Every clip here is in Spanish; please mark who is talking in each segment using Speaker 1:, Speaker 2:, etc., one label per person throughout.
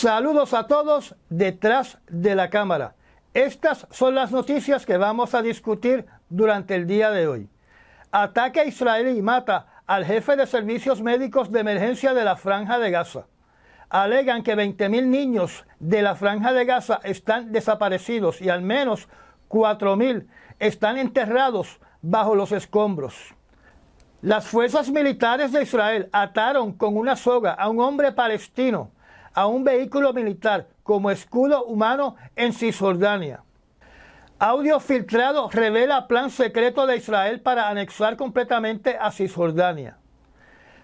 Speaker 1: Saludos a todos detrás de la cámara. Estas son las noticias que vamos a discutir durante el día de hoy. Ataque israelí mata al jefe de servicios médicos de emergencia de la Franja de Gaza. Alegan que 20.000 niños de la Franja de Gaza están desaparecidos y al menos 4.000 están enterrados bajo los escombros. Las fuerzas militares de Israel ataron con una soga a un hombre palestino a un vehículo militar como escudo humano en Cisjordania. Audio filtrado revela plan secreto de Israel para anexar completamente a Cisjordania.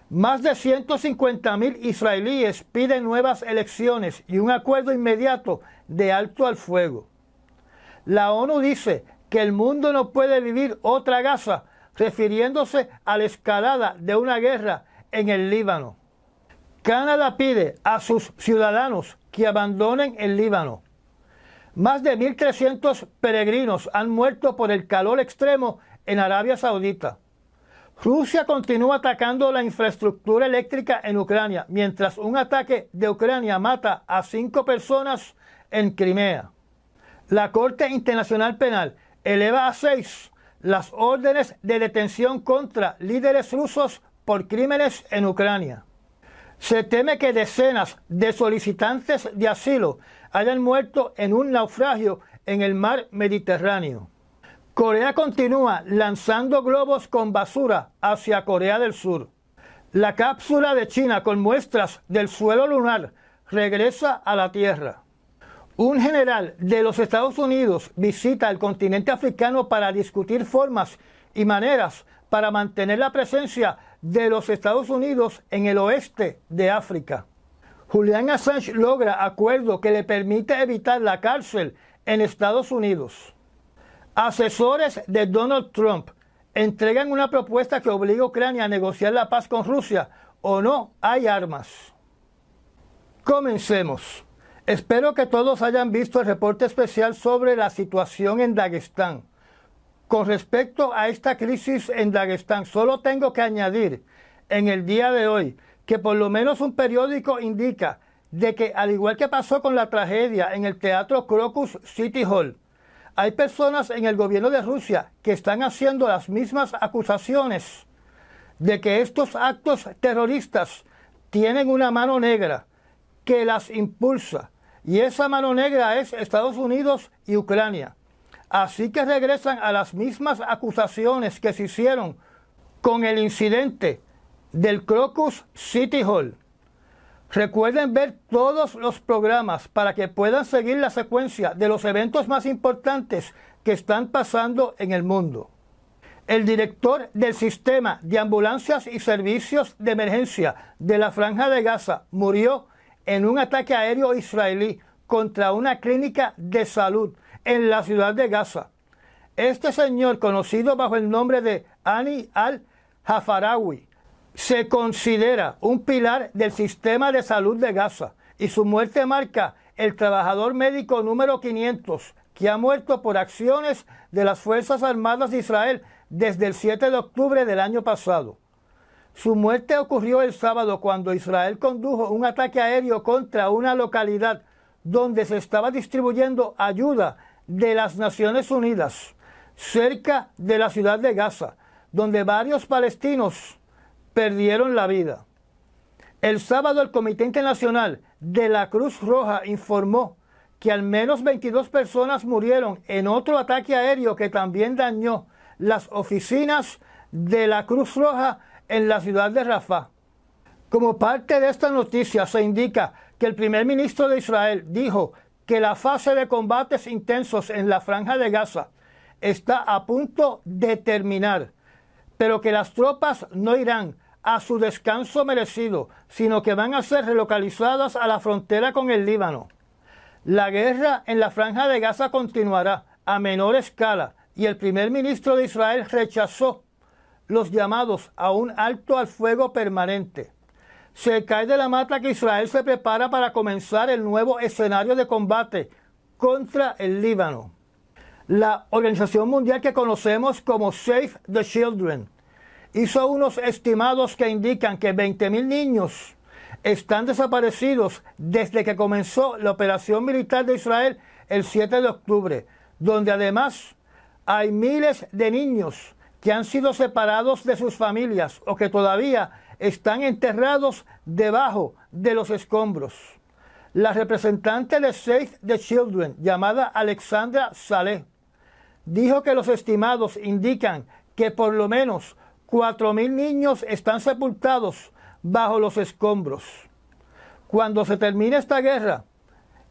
Speaker 1: Más de 150.000 israelíes piden nuevas elecciones y un acuerdo inmediato de alto al fuego. La ONU dice que el mundo no puede vivir otra Gaza, refiriéndose a la escalada de una guerra en el Líbano. Canadá pide a sus ciudadanos que abandonen el Líbano. Más de 1.300 peregrinos han muerto por el calor extremo en Arabia Saudita. Rusia continúa atacando la infraestructura eléctrica en Ucrania, mientras un ataque de Ucrania mata a 5 personas en Crimea. La Corte Internacional Penal eleva a 6 las órdenes de detención contra líderes rusos por crímenes en Ucrania. Se teme que decenas de solicitantes de asilo hayan muerto en un naufragio en el mar Mediterráneo. Corea continúa lanzando globos con basura hacia Corea del Sur. La cápsula de China con muestras del suelo lunar regresa a la Tierra. Un general de los Estados Unidos visita el continente africano para discutir formas y maneras para mantener la presencia de los Estados Unidos en el oeste de África. Julian Assange logra acuerdo que le permite evitar la cárcel en Estados Unidos. Asesores de Donald Trump entregan una propuesta que obliga a Ucrania a negociar la paz con Rusia o no hay armas. Comencemos. Espero que todos hayan visto el reporte especial sobre la situación en Daguestán. Con respecto a esta crisis en Daguestán, solo tengo que añadir en el día de hoy que por lo menos un periódico indica de que, al igual que pasó con la tragedia en el teatro Crocus City Hall, hay personas en el gobierno de Rusia que están haciendo las mismas acusaciones de que estos actos terroristas tienen una mano negra que las impulsa, y esa mano negra es Estados Unidos y Ucrania. Así que regresan a las mismas acusaciones que se hicieron con el incidente del Crocus City Hall. Recuerden ver todos los programas para que puedan seguir la secuencia de los eventos más importantes que están pasando en el mundo. El director del sistema de ambulancias y servicios de emergencia de la Franja de Gaza murió en un ataque aéreo israelí contra una clínica de salud en la ciudad de Gaza. Este señor, conocido bajo el nombre de Hani al-Jafarawi, se considera un pilar del sistema de salud de Gaza y su muerte marca el trabajador médico número 500 que ha muerto por acciones de las Fuerzas Armadas de Israel desde el 7 de octubre del año pasado. Su muerte ocurrió el sábado cuando Israel condujo un ataque aéreo contra una localidad donde se estaba distribuyendo ayuda de las Naciones Unidas, cerca de la ciudad de Gaza, donde varios palestinos perdieron la vida. El sábado el Comité Internacional de la Cruz Roja informó que al menos 22 personas murieron en otro ataque aéreo que también dañó las oficinas de la Cruz Roja en la ciudad de Rafah. Como parte de esta noticia se indica que el primer ministro de Israel dijo que la fase de combates intensos en la Franja de Gaza está a punto de terminar, pero que las tropas no irán a su descanso merecido, sino que van a ser relocalizadas a la frontera con el Líbano. La guerra en la Franja de Gaza continuará a menor escala y el primer ministro de Israel rechazó los llamados a un alto al fuego permanente. Se cae de la mata que Israel se prepara para comenzar el nuevo escenario de combate contra el Líbano. La organización mundial que conocemos como Save the Children hizo unos estimados que indican que 20.000 niños están desaparecidos desde que comenzó la operación militar de Israel el 7 de octubre, donde además hay miles de niños que han sido separados de sus familias o que todavía están enterrados debajo de los escombros. La representante de Save the Children, llamada Alexandra Saleh, dijo que los estimados indican que por lo menos 4.000 niños están sepultados bajo los escombros. Cuando se termine esta guerra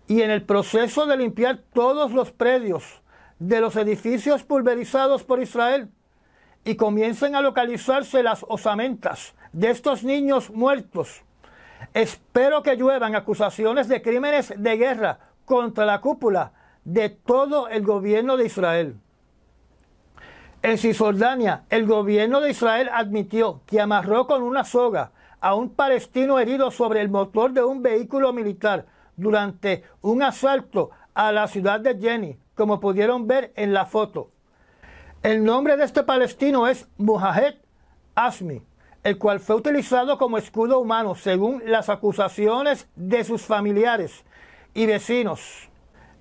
Speaker 1: y en el proceso de limpiar todos los predios de los edificios pulverizados por Israel y comiencen a localizarse las osamentas de estos niños muertos, espero que lluevan acusaciones de crímenes de guerra contra la cúpula de todo el gobierno de Israel. En Cisjordania, el gobierno de Israel admitió que amarró con una soga a un palestino herido sobre el motor de un vehículo militar durante un asalto a la ciudad de Jenin, como pudieron ver en la foto. El nombre de este palestino es Muhammad Asmi, el cual fue utilizado como escudo humano según las acusaciones de sus familiares y vecinos.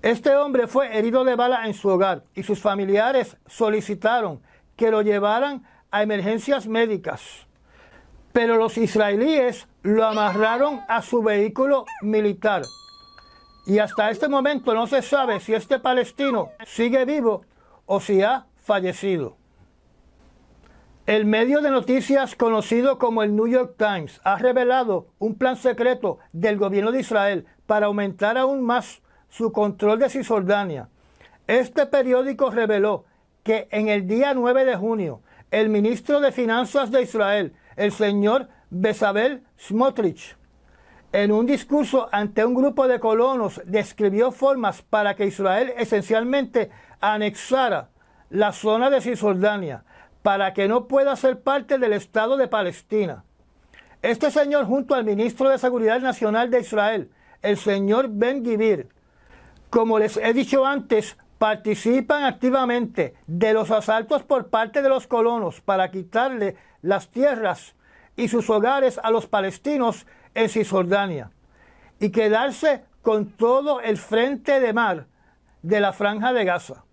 Speaker 1: Este hombre fue herido de bala en su hogar y sus familiares solicitaron que lo llevaran a emergencias médicas. Pero los israelíes lo amarraron a su vehículo militar. Y hasta este momento no se sabe si este palestino sigue vivo o si ha fallecido. El medio de noticias conocido como el New York Times ha revelado un plan secreto del gobierno de Israel para aumentar aún más su control de Cisjordania. Este periódico reveló que en el día 9 de junio, el ministro de Finanzas de Israel, el señor Bezalel Smotrich, en un discurso ante un grupo de colonos, describió formas para que Israel esencialmente anexara la zona de Cisjordania, para que no pueda ser parte del Estado de Palestina. Este señor, junto al ministro de Seguridad Nacional de Israel, el señor Ben-Gvir, como les he dicho antes, participan activamente de los asaltos por parte de los colonos para quitarle las tierras y sus hogares a los palestinos en Cisjordania y quedarse con todo el frente de mar de la Franja de Gaza.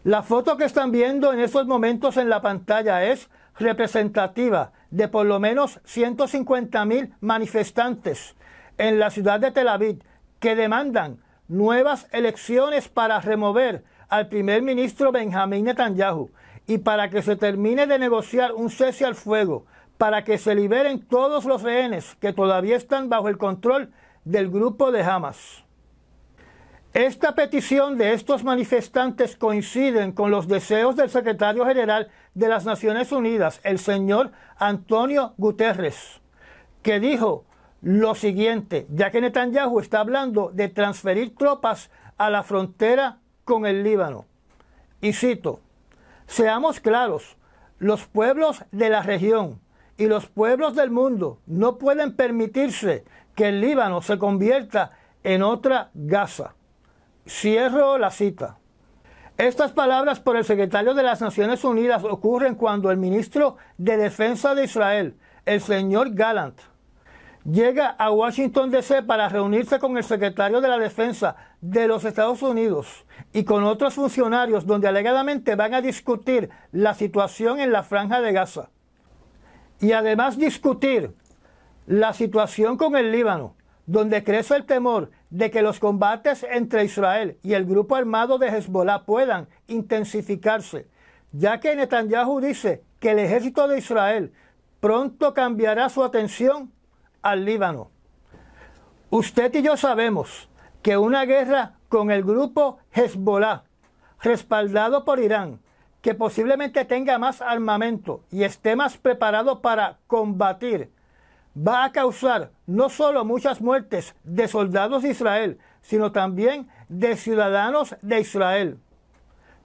Speaker 1: La foto que están viendo en estos momentos en la pantalla es representativa de por lo menos 150.000 manifestantes en la ciudad de Tel Aviv que demandan nuevas elecciones para remover al primer ministro Benjamín Netanyahu y para que se termine de negociar un cese al fuego, para que se liberen todos los rehenes que todavía están bajo el control del grupo de Hamas. Esta petición de estos manifestantes coinciden con los deseos del secretario general de las Naciones Unidas, el señor Antonio Guterres, que dijo lo siguiente, ya que Netanyahu está hablando de transferir tropas a la frontera con el Líbano. Y cito, seamos claros, los pueblos de la región y los pueblos del mundo no pueden permitirse que el Líbano se convierta en otra Gaza. Cierro la cita. Estas palabras por el secretario de las Naciones Unidas ocurren cuando el ministro de Defensa de Israel, el señor Gallant, llega a Washington D.C. para reunirse con el secretario de la Defensa de los Estados Unidos y con otros funcionarios donde alegadamente van a discutir la situación en la Franja de Gaza. Y además discutir la situación con el Líbano, donde crece el temor de que los combates entre Israel y el grupo armado de Hezbollah puedan intensificarse, ya que Netanyahu dice que el ejército de Israel pronto cambiará su atención al Líbano. Usted y yo sabemos que una guerra con el grupo Hezbollah, respaldado por Irán, que posiblemente tenga más armamento y esté más preparado para combatir, va a causar no solo muchas muertes de soldados de Israel, sino también de ciudadanos de Israel.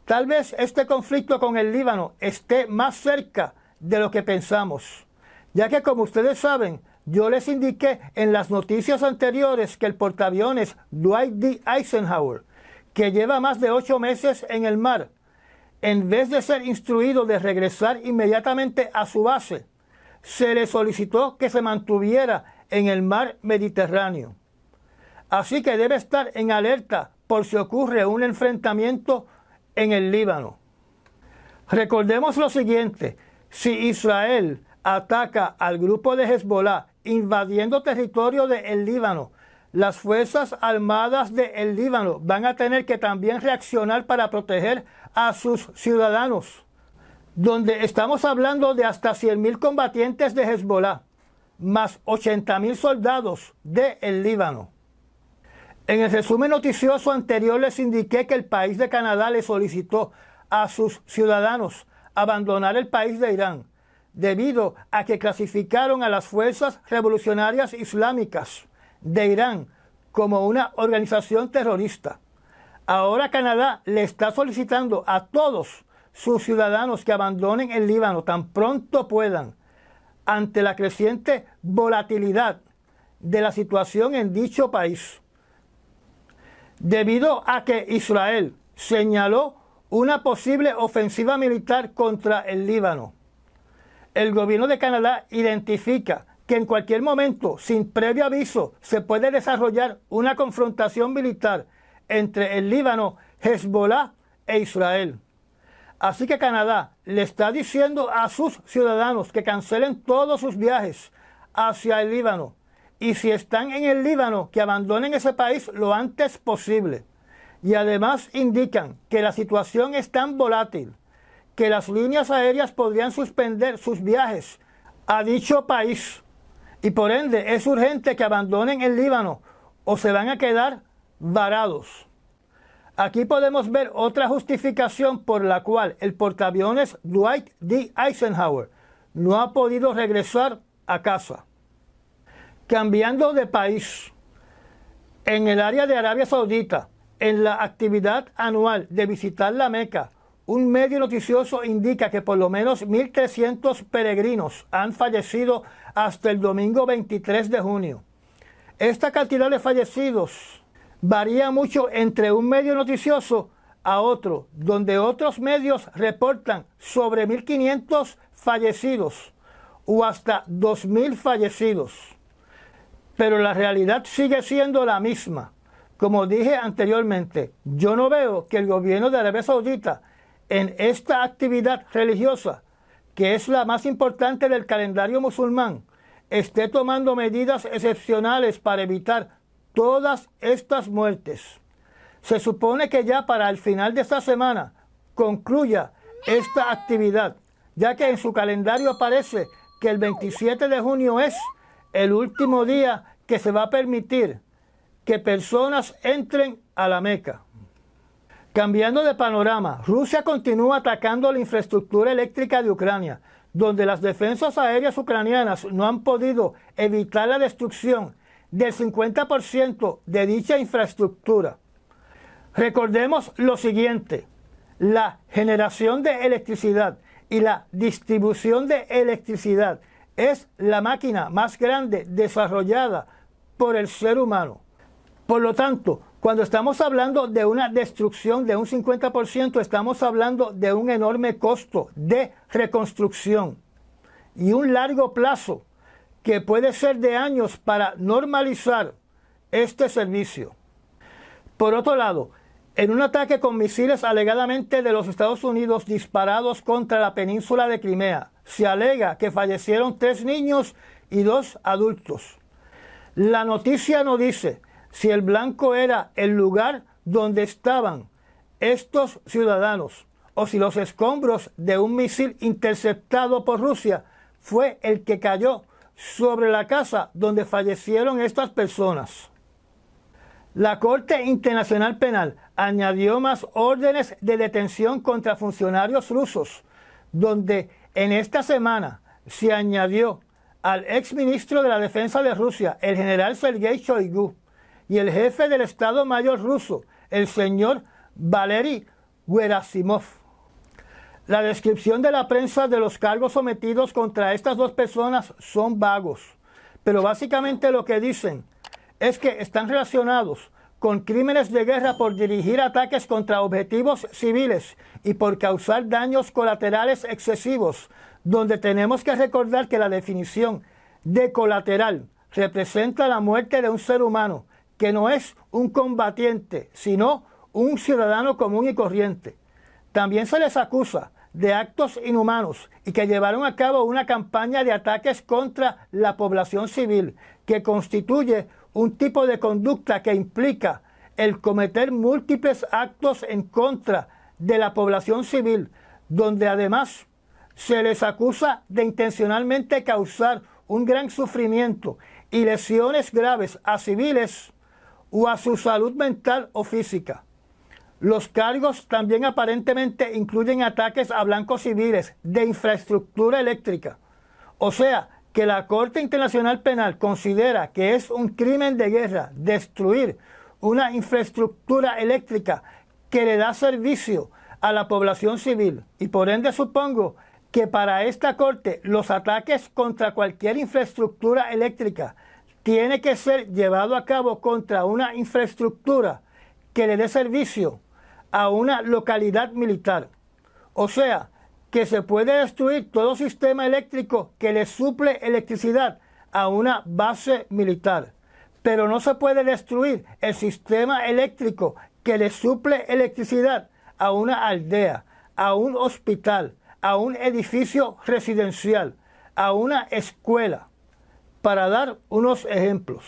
Speaker 1: Tal vez este conflicto con el Líbano esté más cerca de lo que pensamos, ya que como ustedes saben, yo les indiqué en las noticias anteriores que el portaaviones Dwight D. Eisenhower, que lleva más de 8 meses en el mar, en vez de ser instruido de regresar inmediatamente a su base, se le solicitó que se mantuviera en el mar Mediterráneo. Así que debe estar en alerta por si ocurre un enfrentamiento en el Líbano. Recordemos lo siguiente: si Israel ataca al grupo de Hezbollah invadiendo territorio del Líbano, las Fuerzas Armadas del Líbano van a tener que también reaccionar para proteger a sus ciudadanos, donde estamos hablando de hasta 100.000 combatientes de Hezbollah, más 80.000 soldados del Líbano. En el resumen noticioso anterior les indiqué que el país de Canadá le solicitó a sus ciudadanos abandonar el país de Irán, debido a que clasificaron a las Fuerzas Revolucionarias Islámicas de Irán como una organización terrorista. Ahora Canadá le está solicitando a todos sus ciudadanos que abandonen el Líbano tan pronto puedan, ante la creciente volatilidad de la situación en dicho país. Debido a que Israel señaló una posible ofensiva militar contra el Líbano, el gobierno de Canadá identifica que en cualquier momento, sin previo aviso, se puede desarrollar una confrontación militar entre el Líbano, Hezbollah e Israel. Así que Canadá le está diciendo a sus ciudadanos que cancelen todos sus viajes hacia el Líbano, y si están en el Líbano, que abandonen ese país lo antes posible. Y además indican que la situación es tan volátil que las líneas aéreas podrían suspender sus viajes a dicho país, y por ende es urgente que abandonen el Líbano o se van a quedar varados. Aquí podemos ver otra justificación por la cual el portaaviones Dwight D. Eisenhower no ha podido regresar a casa. Cambiando de país, en el área de Arabia Saudita, en la actividad anual de visitar la Meca, un medio noticioso indica que por lo menos 1.300 peregrinos han fallecido hasta el domingo 23 de junio. Esta cantidad de fallecidos varía mucho entre un medio noticioso a otro, donde otros medios reportan sobre 1.500 fallecidos o hasta 2.000 fallecidos. Pero la realidad sigue siendo la misma. Como dije anteriormente, yo no veo que el gobierno de Arabia Saudita en esta actividad religiosa, que es la más importante del calendario musulmán, esté tomando medidas excepcionales para evitar todas estas muertes. Se supone que ya para el final de esta semana concluya esta actividad, ya que en su calendario aparece que el 27 de junio es el último día que se va a permitir que personas entren a la Meca. Cambiando de panorama, Rusia continúa atacando la infraestructura eléctrica de Ucrania, donde las defensas aéreas ucranianas no han podido evitar la destrucción del 50% de dicha infraestructura. Recordemos lo siguiente: la generación de electricidad y la distribución de electricidad es la máquina más grande desarrollada por el ser humano. Por lo tanto, cuando estamos hablando de una destrucción de un 50%, estamos hablando de un enorme costo de reconstrucción y un largo plazo que puede ser de años para normalizar este servicio. Por otro lado, en un ataque con misiles alegadamente de los Estados Unidos disparados contra la península de Crimea, se alega que fallecieron 3 niños y 2 adultos. La noticia no dice si el blanco era el lugar donde estaban estos ciudadanos o si los escombros de un misil interceptado por Rusia fue el que cayó sobre la casa donde fallecieron estas personas. La Corte Internacional Penal añadió más órdenes de detención contra funcionarios rusos, donde en esta semana se añadió al exministro de la Defensa de Rusia, el general Sergei Shoigu, y el jefe del Estado Mayor ruso, el señor Valery Gerasimov. La descripción de la prensa de los cargos sometidos contra estas 2 personas son vagos, pero básicamente lo que dicen es que están relacionados con crímenes de guerra por dirigir ataques contra objetivos civiles y por causar daños colaterales excesivos, donde tenemos que recordar que la definición de colateral representa la muerte de un ser humano, que no es un combatiente, sino un ciudadano común y corriente. También se les acusa de actos inhumanos y que llevaron a cabo una campaña de ataques contra la población civil, que constituye un tipo de conducta que implica el cometer múltiples actos en contra de la población civil, donde además se les acusa de intencionalmente causar un gran sufrimiento y lesiones graves a civiles o a su salud mental o física. Los cargos también aparentemente incluyen ataques a blancos civiles de infraestructura eléctrica. O sea, que la Corte Internacional Penal considera que es un crimen de guerra destruir una infraestructura eléctrica que le da servicio a la población civil. Y por ende supongo que para esta Corte los ataques contra cualquier infraestructura eléctrica tiene que ser llevado a cabo contra una infraestructura que le dé servicio a una localidad militar. O sea, que se puede destruir todo sistema eléctrico que le suple electricidad a una base militar, pero no se puede destruir el sistema eléctrico que le suple electricidad a una aldea, a un hospital, a un edificio residencial, a una escuela, para dar unos ejemplos.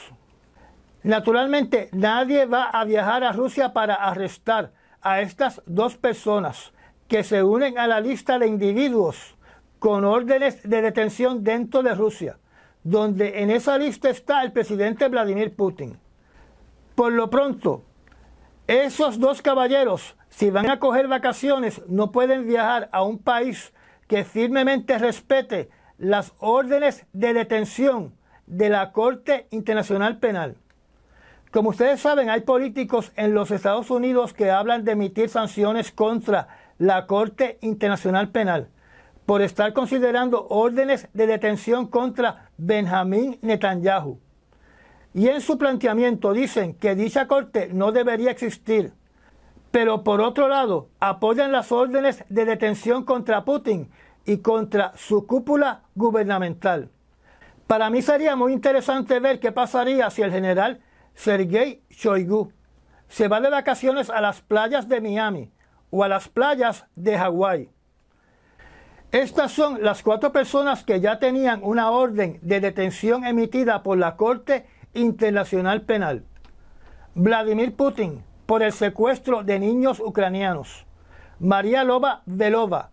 Speaker 1: Naturalmente, nadie va a viajar a Rusia para arrestar a estas dos personas que se unen a la lista de individuos con órdenes de detención dentro de Rusia, donde en esa lista está el presidente Vladimir Putin. Por lo pronto, esos dos caballeros, si van a coger vacaciones, no pueden viajar a un país que firmemente respete las órdenes de detención de la Corte Internacional Penal. Como ustedes saben, hay políticos en los Estados Unidos que hablan de emitir sanciones contra la Corte Internacional Penal por estar considerando órdenes de detención contra Benjamín Netanyahu. Y en su planteamiento dicen que dicha corte no debería existir, pero por otro lado apoyan las órdenes de detención contra Putin y contra su cúpula gubernamental. Para mí sería muy interesante ver qué pasaría si el general Sergei Shoigu se va de vacaciones a las playas de Miami o a las playas de Hawái. Estas son las 4 personas que ya tenían una orden de detención emitida por la Corte Internacional Penal. Vladimir Putin, por el secuestro de niños ucranianos. María Lvova-Belova,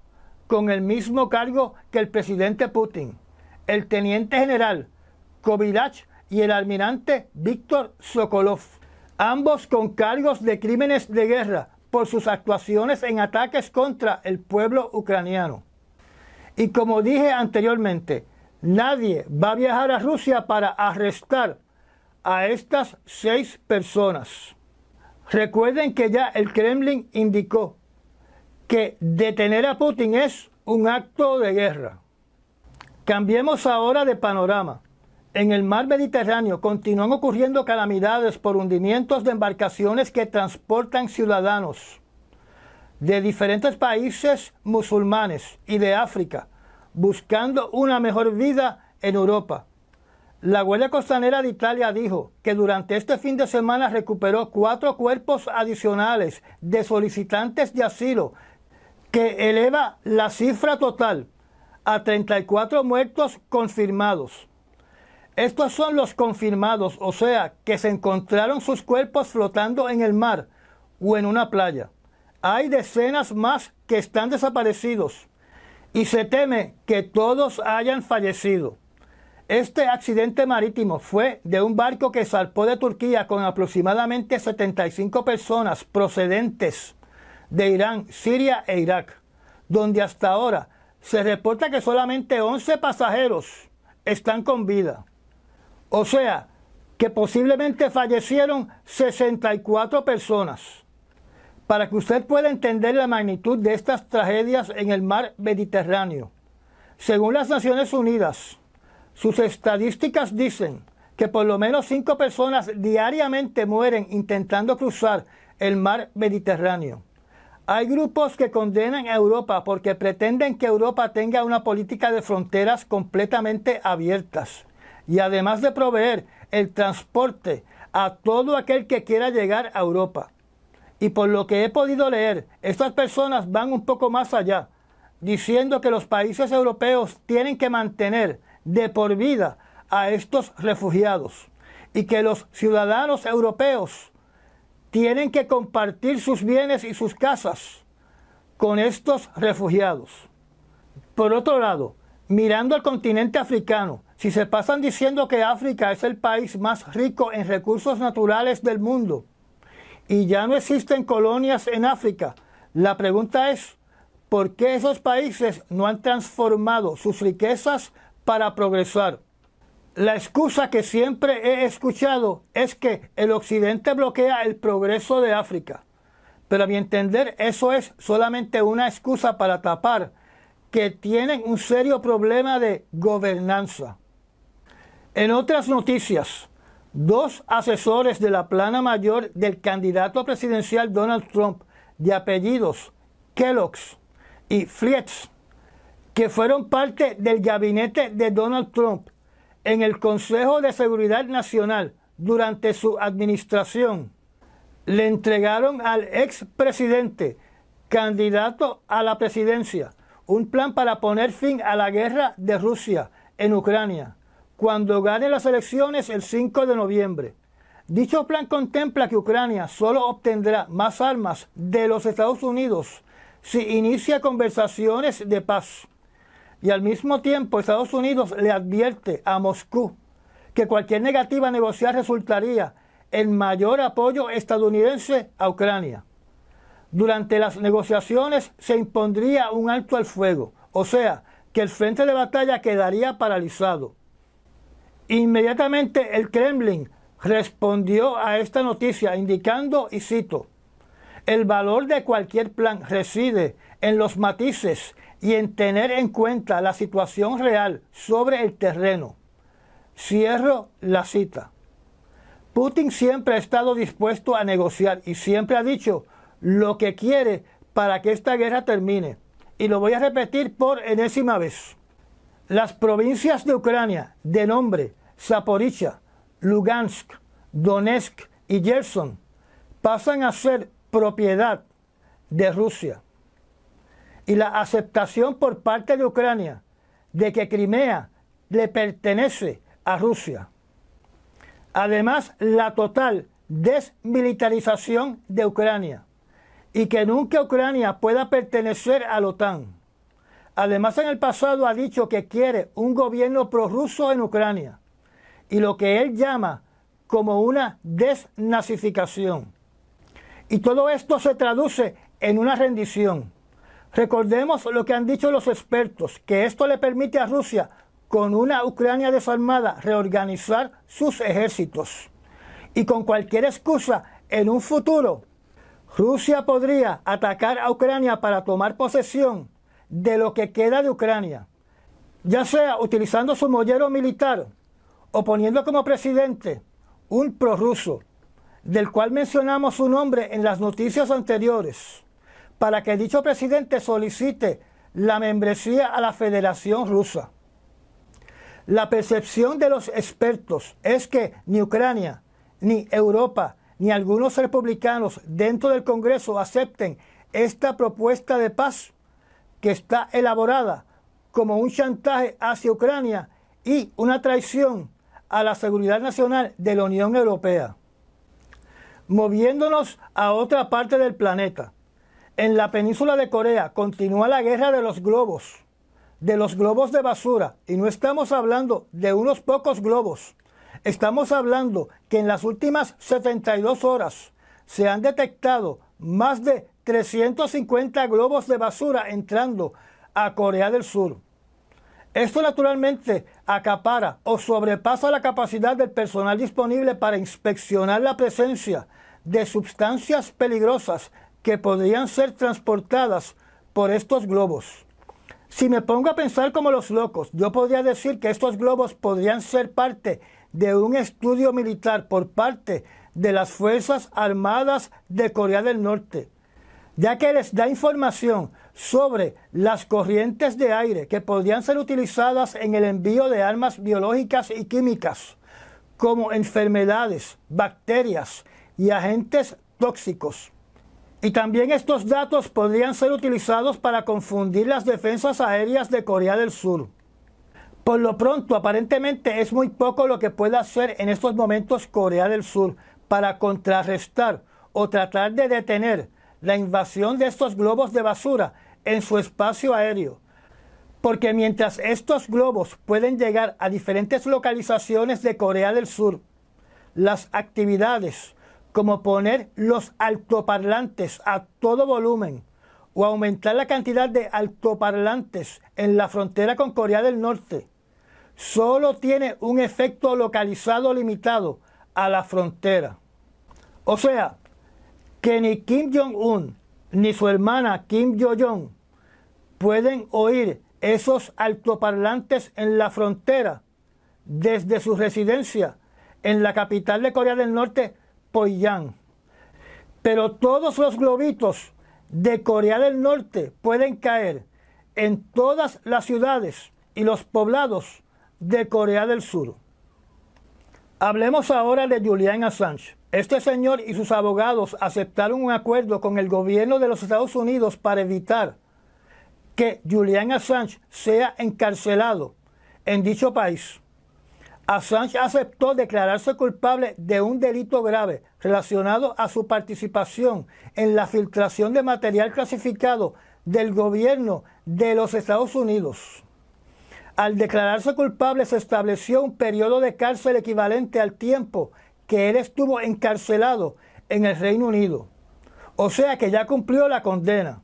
Speaker 1: con el mismo cargo que el presidente Putin. El teniente general Kovilach y el almirante Víctor Sokolov, ambos con cargos de crímenes de guerra por sus actuaciones en ataques contra el pueblo ucraniano. Y como dije anteriormente, nadie va a viajar a Rusia para arrestar a estas 6 personas. Recuerden que ya el Kremlin indicó que detener a Putin es un acto de guerra. Cambiemos ahora de panorama. En el mar Mediterráneo continúan ocurriendo calamidades por hundimientos de embarcaciones que transportan ciudadanos de diferentes países musulmanes y de África, buscando una mejor vida en Europa. La Guardia Costanera de Italia dijo que durante este fin de semana recuperó 4 cuerpos adicionales de solicitantes de asilo, que eleva la cifra total a 34 muertos confirmados. Estos son los confirmados, o sea, que se encontraron sus cuerpos flotando en el mar o en una playa. Hay decenas más que están desaparecidos y se teme que todos hayan fallecido. Este accidente marítimo fue de un barco que zarpó de Turquía con aproximadamente 75 personas procedentes de Irán, Siria e Irak, donde hasta ahora se reporta que solamente 11 pasajeros están con vida. O sea, que posiblemente fallecieron 64 personas. Para que usted pueda entender la magnitud de estas tragedias en el mar Mediterráneo, según las Naciones Unidas, sus estadísticas dicen que por lo menos 5 personas diariamente mueren intentando cruzar el mar Mediterráneo. Hay grupos que condenan a Europa porque pretenden que Europa tenga una política de fronteras completamente abiertas y además de proveer el transporte a todo aquel que quiera llegar a Europa. Y por lo que he podido leer, estas personas van un poco más allá, diciendo que los países europeos tienen que mantener de por vida a estos refugiados y que los ciudadanos europeos tienen que compartir sus bienes y sus casas con estos refugiados. Por otro lado, mirando al continente africano, si se pasan diciendo que África es el país más rico en recursos naturales del mundo y ya no existen colonias en África, la pregunta es, ¿por qué esos países no han transformado sus riquezas para progresar? La excusa que siempre he escuchado es que el Occidente bloquea el progreso de África. Pero a mi entender, eso es solamente una excusa para tapar que tienen un serio problema de gobernanza. En otras noticias, 2 asesores de la plana mayor del candidato presidencial Donald Trump, de apellidos Kellogg's y Flietz, que fueron parte del gabinete de Donald Trump en el Consejo de Seguridad Nacional durante su administración, le entregaron al expresidente, candidato a la presidencia, un plan para poner fin a la guerra de Rusia en Ucrania, cuando gane las elecciones el 5 de noviembre. Dicho plan contempla que Ucrania solo obtendrá más armas de los Estados Unidos si inicia conversaciones de paz. Y al mismo tiempo Estados Unidos le advierte a Moscú que cualquier negativa a negociar resultaría en mayor apoyo estadounidense a Ucrania. Durante las negociaciones se impondría un alto al fuego, o sea, que el frente de batalla quedaría paralizado. Inmediatamente el Kremlin respondió a esta noticia indicando, y cito, «El valor de cualquier plan reside en los matices y en tener en cuenta la situación real sobre el terreno». Cierro la cita. Putin siempre ha estado dispuesto a negociar y siempre ha dicho lo que quiere para que esta guerra termine. Y lo voy a repetir por enésima vez. Las provincias de Ucrania de nombre Zaporizhia, Lugansk, Donetsk y Gerson pasan a ser propiedad de Rusia. Y la aceptación por parte de Ucrania de que Crimea le pertenece a Rusia. Además, la total desmilitarización de Ucrania y que nunca Ucrania pueda pertenecer a la OTAN. Además, en el pasado ha dicho que quiere un gobierno prorruso en Ucrania y lo que él llama como una desnazificación. Y todo esto se traduce en una rendición. Recordemos lo que han dicho los expertos, que esto le permite a Rusia, con una Ucrania desarmada, reorganizar sus ejércitos. Y con cualquier excusa, en un futuro, Rusia podría atacar a Ucrania para tomar posesión de lo que queda de Ucrania, ya sea utilizando su mollero militar o poniendo como presidente un prorruso, del cual mencionamos su nombre en las noticias anteriores, para que dicho presidente solicite la membresía a la Federación Rusa. La percepción de los expertos es que ni Ucrania, ni Europa, ni algunos republicanos dentro del Congreso acepten esta propuesta de paz que está elaborada como un chantaje hacia Ucrania y una traición a la seguridad nacional de la Unión Europea. Moviéndonos a otra parte del planeta, en la península de Corea continúa la guerra de los globos de basura, y no estamos hablando de unos pocos globos. Estamos hablando que en las últimas 72 horas se han detectado más de 350 globos de basura entrando a Corea del Sur. Esto naturalmente acapara o sobrepasa la capacidad del personal disponible para inspeccionar la presencia de sustancias peligrosas que podrían ser transportadas por estos globos. Si me pongo a pensar como los locos, yo podría decir que estos globos podrían ser parte de un estudio militar por parte de las Fuerzas Armadas de Corea del Norte, ya que les da información sobre las corrientes de aire que podrían ser utilizadas en el envío de armas biológicas y químicas, como enfermedades, bacterias y agentes tóxicos. Y también estos datos podrían ser utilizados para confundir las defensas aéreas de Corea del Sur. Por lo pronto, aparentemente es muy poco lo que puede hacer en estos momentos Corea del Sur para contrarrestar o tratar de detener la invasión de estos globos de basura en su espacio aéreo. Porque mientras estos globos pueden llegar a diferentes localizaciones de Corea del Sur, las actividades como poner los altoparlantes a todo volumen o aumentar la cantidad de altoparlantes en la frontera con Corea del Norte, solo tiene un efecto localizado limitado a la frontera. O sea, que ni Kim Jong-un ni su hermana Kim Yo-jong pueden oír esos altoparlantes en la frontera desde su residencia en la capital de Corea del Norte, Pyongyang. Pero todos los globitos de Corea del Norte pueden caer en todas las ciudades y los poblados de Corea del Sur. Hablemos ahora de Julian Assange. Este señor y sus abogados aceptaron un acuerdo con el gobierno de los Estados Unidos para evitar que Julian Assange sea encarcelado en dicho país. Assange aceptó declararse culpable de un delito grave relacionado a su participación en la filtración de material clasificado del gobierno de los Estados Unidos. Al declararse culpable se estableció un periodo de cárcel equivalente al tiempo que él estuvo encarcelado en el Reino Unido. O sea que ya cumplió la condena.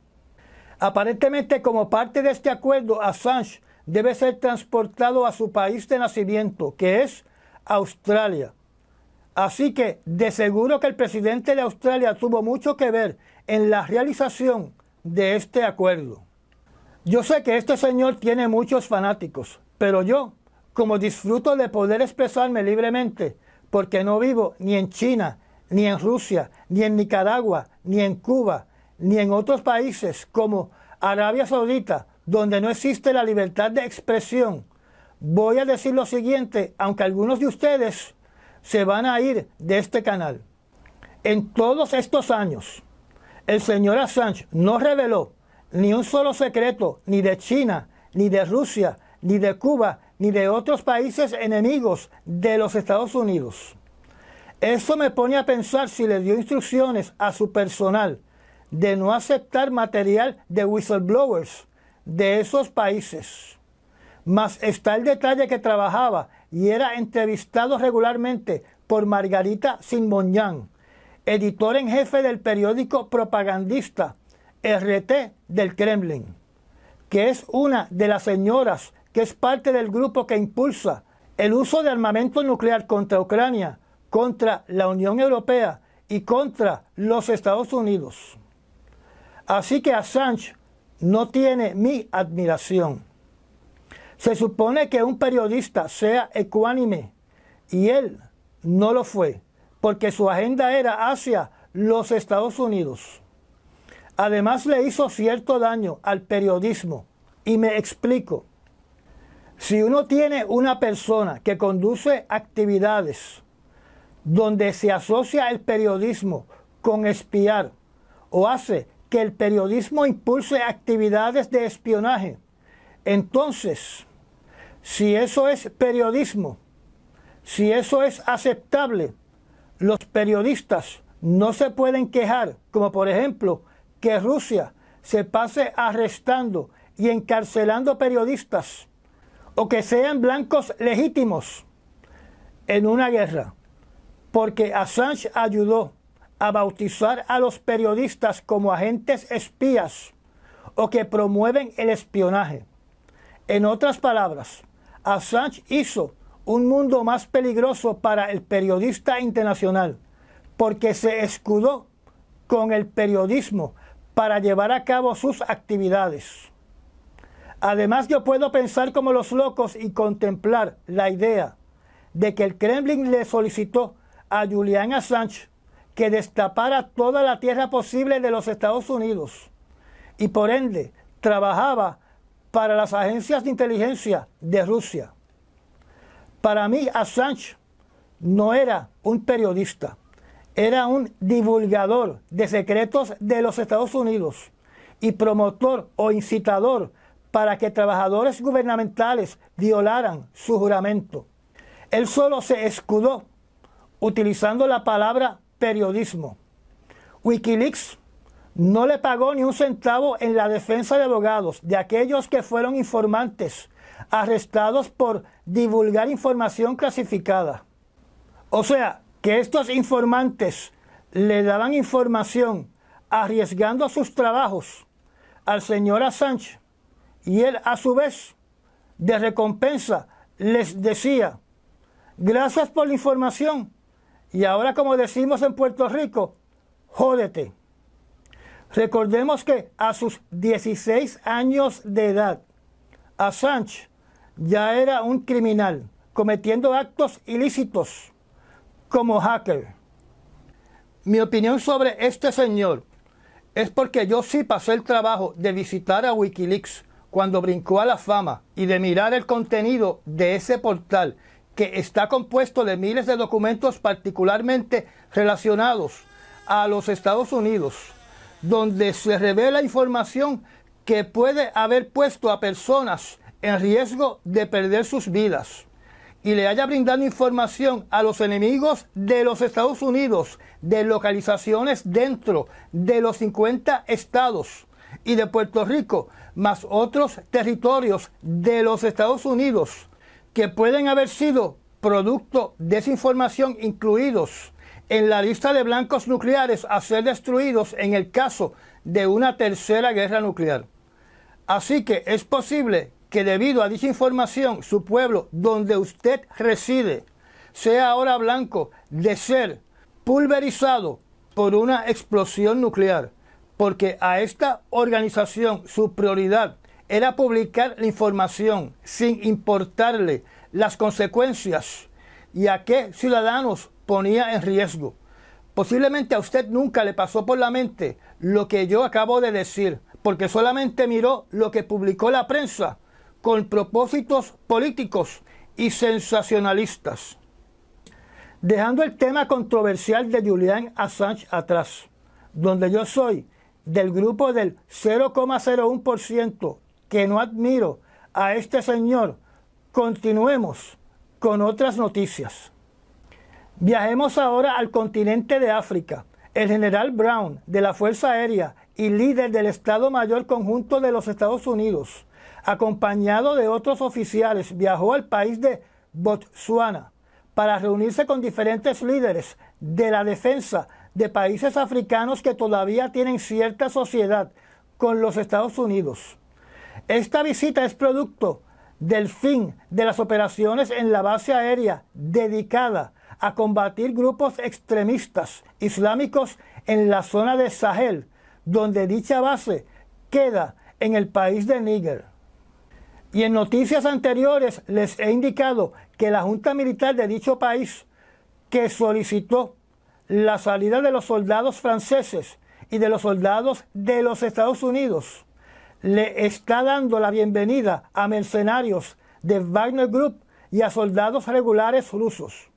Speaker 1: Aparentemente, como parte de este acuerdo, Assange debe ser transportado a su país de nacimiento, que es Australia. Así que, de seguro que el presidente de Australia tuvo mucho que ver en la realización de este acuerdo. Yo sé que este señor tiene muchos fanáticos, pero yo, como disfruto de poder expresarme libremente, porque no vivo ni en China, ni en Rusia, ni en Nicaragua, ni en Cuba, ni en otros países como Arabia Saudita, donde no existe la libertad de expresión, voy a decir lo siguiente, aunque algunos de ustedes se van a ir de este canal. En todos estos años, el señor Assange no reveló ni un solo secreto, ni de China, ni de Rusia, ni de Cuba, ni de otros países enemigos de los Estados Unidos. Eso me pone a pensar si le dio instrucciones a su personal de no aceptar material de whistleblowers de esos países. Mas está el detalle que trabajaba y era entrevistado regularmente por Margarita Simonyan, editor en jefe del periódico propagandista RT del Kremlin, que es una de las señoras que es parte del grupo que impulsa el uso de armamento nuclear contra Ucrania, contra la Unión Europea y contra los Estados Unidos. Así que Assange no tiene mi admiración. Se supone que un periodista sea ecuánime y él no lo fue, porque su agenda era hacia los Estados Unidos. Además le hizo cierto daño al periodismo, y me explico. Si uno tiene una persona que conduce actividades donde se asocia el periodismo con espiar o hace que el periodismo impulse actividades de espionaje, entonces, si eso es periodismo, si eso es aceptable, los periodistas no se pueden quejar, como por ejemplo, que Rusia se pase arrestando y encarcelando periodistas, o que sean blancos legítimos en una guerra, porque Assange ayudó a bautizar a los periodistas como agentes espías o que promueven el espionaje. En otras palabras, Assange hizo un mundo más peligroso para el periodista internacional, porque se escudó con el periodismo para llevar a cabo sus actividades. Además, yo puedo pensar como los locos y contemplar la idea de que el Kremlin le solicitó a Julian Assange que destapara toda la tierra posible de los Estados Unidos y por ende trabajaba para las agencias de inteligencia de Rusia. Para mí, Assange no era un periodista, era un divulgador de secretos de los Estados Unidos y promotor o incitador para que trabajadores gubernamentales violaran su juramento. Él solo se escudó utilizando la palabra periodismo. Wikileaks no le pagó ni un centavo en la defensa de abogados de aquellos que fueron informantes arrestados por divulgar información clasificada. O sea, que estos informantes le daban información arriesgando sus trabajos al señor Assange y él a su vez de recompensa les decía: gracias por la información y ahora, como decimos en Puerto Rico, jódete. Recordemos que a sus 16 años de edad, Assange ya era un criminal cometiendo actos ilícitos como hacker. Mi opinión sobre este señor es porque yo sí pasé el trabajo de visitar a Wikileaks cuando brincó a la fama y de mirar el contenido de ese portal que está compuesto de miles de documentos particularmente relacionados a los Estados Unidos, donde se revela información que puede haber puesto a personas en riesgo de perder sus vidas, y le haya brindado información a los enemigos de los Estados Unidos, de localizaciones dentro de los 50 estados y de Puerto Rico, más otros territorios de los Estados Unidos, que pueden haber sido producto de esa información, incluidos en la lista de blancos nucleares a ser destruidos en el caso de una tercera guerra nuclear. Así que es posible que debido a dicha información, su pueblo, donde usted reside, sea ahora blanco de ser pulverizado por una explosión nuclear, porque a esta organización su prioridad era publicar la información sin importarle las consecuencias y a qué ciudadanos ponía en riesgo. Posiblemente a usted nunca le pasó por la mente lo que yo acabo de decir, porque solamente miró lo que publicó la prensa con propósitos políticos y sensacionalistas. Dejando el tema controversial de Julian Assange atrás, donde yo soy del grupo del 0,01% que no admiro a este señor, continuemos con otras noticias. Viajemos ahora al continente de África. El general Brown, de la Fuerza Aérea y líder del Estado Mayor Conjunto de los Estados Unidos, acompañado de otros oficiales, viajó al país de Botsuana para reunirse con diferentes líderes de la defensa de países africanos que todavía tienen cierta sociedad con los Estados Unidos. Esta visita es producto del fin de las operaciones en la base aérea dedicada a combatir grupos extremistas islámicos en la zona de Sahel, donde dicha base queda en el país de Níger. Y en noticias anteriores les he indicado que la junta militar de dicho país, que solicitó la salida de los soldados franceses y de los soldados de los Estados Unidos, le está dando la bienvenida a mercenarios de Wagner Group y a soldados regulares rusos.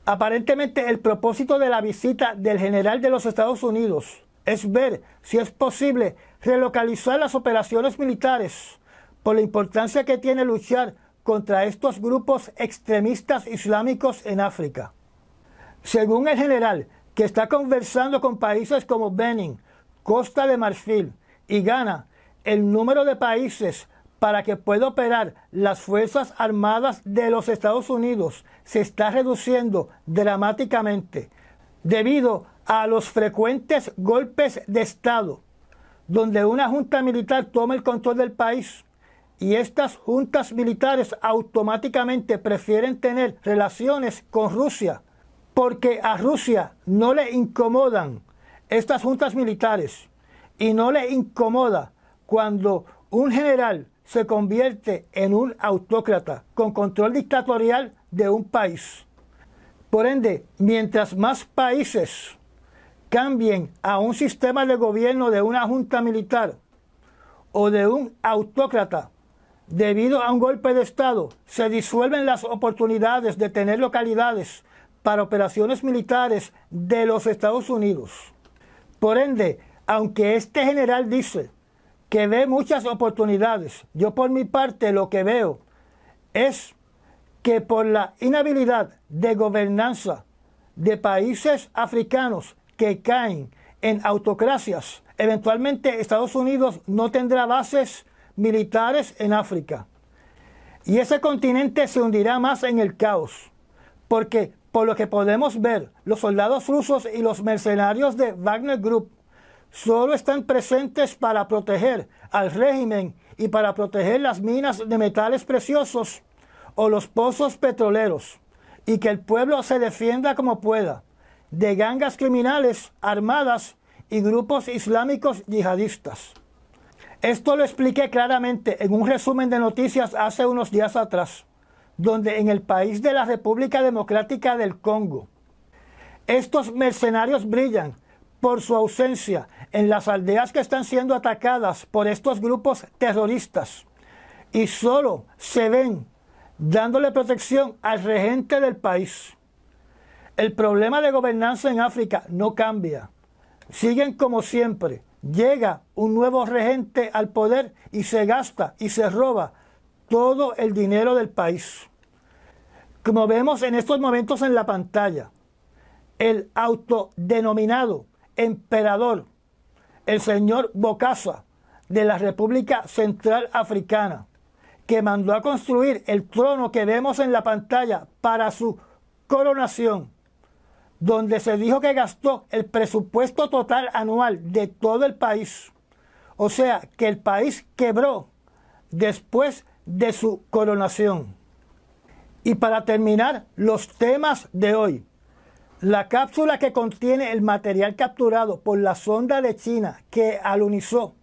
Speaker 1: Aparentemente el propósito de la visita del general de los Estados Unidos es ver si es posible relocalizar las operaciones militares por la importancia que tiene luchar contra estos grupos extremistas islámicos en África. Según el general, que está conversando con países como Benin, Costa de Marfil y Ghana, el número de países para que pueda operar las Fuerzas Armadas de los Estados Unidos se está reduciendo dramáticamente debido a los frecuentes golpes de Estado, donde una junta militar toma el control del país y estas juntas militares automáticamente prefieren tener relaciones con Rusia, porque a Rusia no le incomodan estas juntas militares y no le incomoda cuando un general se convierte en un autócrata con control dictatorial de un país. Por ende, mientras más países cambien a un sistema de gobierno de una junta militar, o de un autócrata debido a un golpe de Estado, se disuelven las oportunidades de tener localidades para operaciones militares de los Estados Unidos. Por ende, aunque este general dice que ve muchas oportunidades, yo por mi parte lo que veo es que por la inhabilidad de gobernanza de países africanos que caen en autocracias, eventualmente Estados Unidos no tendrá bases militares en África. Y ese continente se hundirá más en el caos, porque por lo que podemos ver, los soldados rusos y los mercenarios de Wagner Group solo están presentes para proteger al régimen y para proteger las minas de metales preciosos o los pozos petroleros, y que el pueblo se defienda como pueda de gangas criminales armadas y grupos islámicos yihadistas. Esto lo expliqué claramente en un resumen de noticias hace unos días atrás, donde en el país de la República Democrática del Congo, estos mercenarios brillan por su ausencia en las aldeas que están siendo atacadas por estos grupos terroristas y solo se ven dándole protección al regente del país. El problema de gobernanza en África no cambia. Siguen como siempre. Llega un nuevo regente al poder y se gasta y se roba todo el dinero del país. Como vemos en estos momentos en la pantalla, el autodenominado emperador, el señor Bokassa de la República Central Africana, que mandó a construir el trono que vemos en la pantalla para su coronación, donde se dijo que gastó el presupuesto total anual de todo el país. O sea, que el país quebró después de su coronación. Y para terminar, los temas de hoy. La cápsula que contiene el material capturado por la sonda de China que alunizó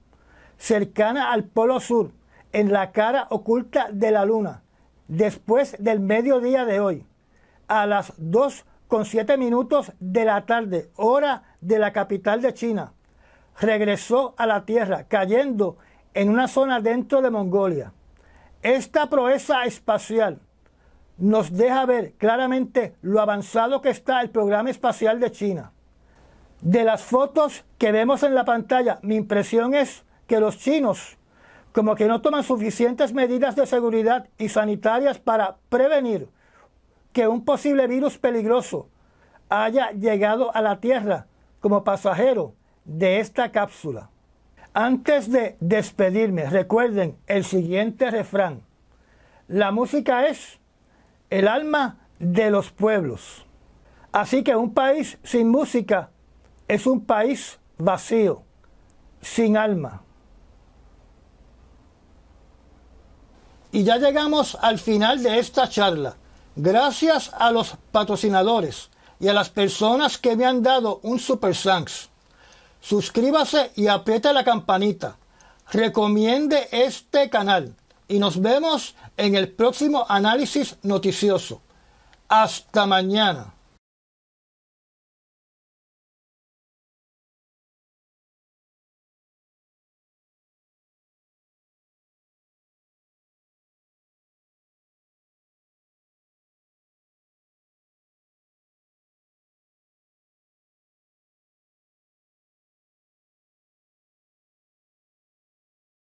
Speaker 1: cercana al Polo Sur en la cara oculta de la Luna después del mediodía de hoy, a las 2:07 de la tarde, hora de la capital de China, regresó a la Tierra, cayendo en una zona dentro de Mongolia. Esta proeza espacial nos deja ver claramente lo avanzado que está el programa espacial de China. De las fotos que vemos en la pantalla, mi impresión es que los chinos como que no toman suficientes medidas de seguridad y sanitarias para prevenir que un posible virus peligroso haya llegado a la Tierra como pasajero de esta cápsula. Antes de despedirme, recuerden el siguiente refrán: la música es el alma de los pueblos. Así que un país sin música es un país vacío, sin alma. Y ya llegamos al final de esta charla. Gracias a los patrocinadores y a las personas que me han dado un Super Thanks. Suscríbase y apriete la campanita. Recomiende este canal. Y nos vemos en el próximo análisis noticioso. Hasta mañana.